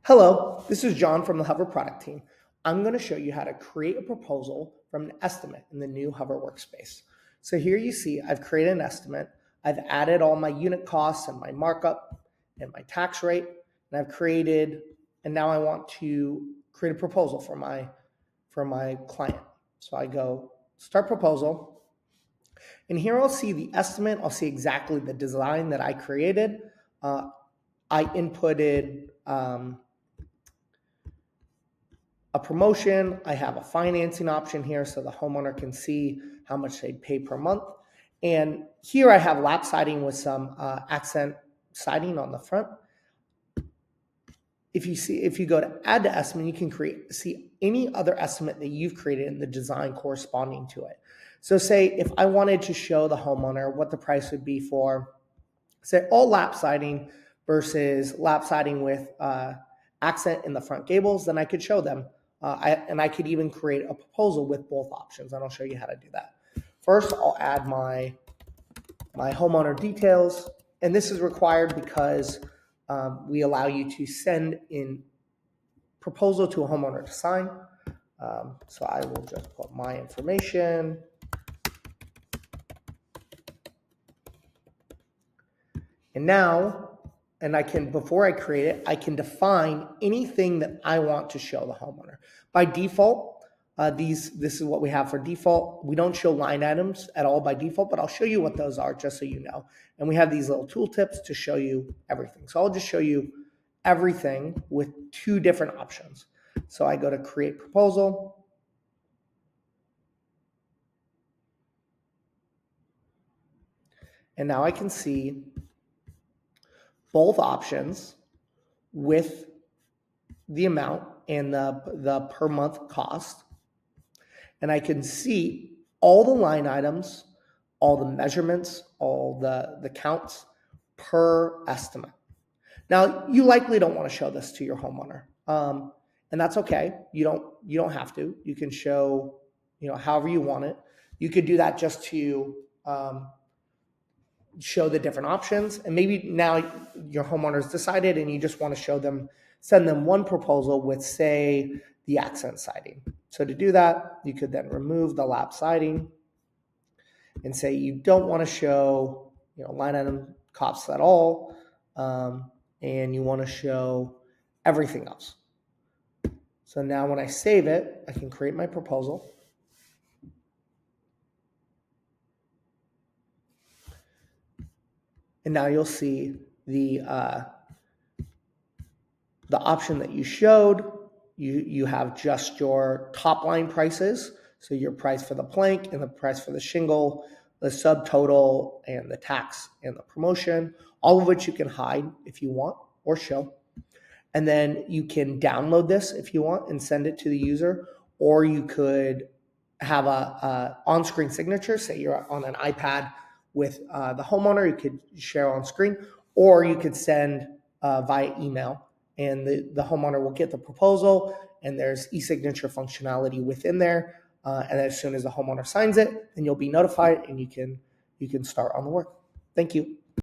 Hello, this is John from the Hover product team. I'm going to show you how to create a proposal from an estimate in the new Hover workspace. So here you see I've created an estimate. I've added all my unit costs and my markup and my tax rate, and now I want to create a proposal for my client. So I go start proposal, and here I'll see the estimate. I'll see exactly the design that I created. I inputted a promotion. I have a financing option here so the homeowner can see how much they'd pay per month. And here I have lap siding with some accent siding on the front. If you go to add to estimate, you can see any other estimate that you've created in the design corresponding to it. So say if I wanted to show the homeowner what the price would be for, say, all lap siding versus lap siding with accent in the front gables, then I could show them. I could even create a proposal with both options, and I'll show you how to do that. First, I'll add my homeowner details, and this is required because we allow you to send in proposal to a homeowner to sign. So I will just put my information. And now, before I create it, I can define anything that I want to show the homeowner. By default, this is what we have for default. We don't show line items at all by default, but I'll show you what those are just so you know. And we have these little tooltips to show you everything. So I'll just show you everything with two different options. So I go to create proposal. And now I can see both options with the amount and the per month cost. And I can see all the line items, all the measurements, all the counts per estimate. Now, you likely don't want to show this to your homeowner. And that's okay. You don't have to. You can show, however you want it. You could do that just to show the different options, and maybe now your homeowner's decided and you just want to send them one proposal with, say, the accent siding. So to do that, you could then remove the lap siding and say you don't want to show line item costs at all, and you want to show everything else. So now when I save it, I can create my proposal. And now you'll see the option that you showed. You have just your top line prices, so your price for the plank and the price for the shingle, the subtotal, and the tax and the promotion, all of which you can hide if you want or show. And then you can download this if you want and send it to the user, or you could have a on-screen signature. Say you're on an iPad with the homeowner, you could share on screen, or you could send via email, and the homeowner will get the proposal, and there's e-signature functionality within there. And as soon as the homeowner signs it, then you'll be notified and you can start on the work. Thank you.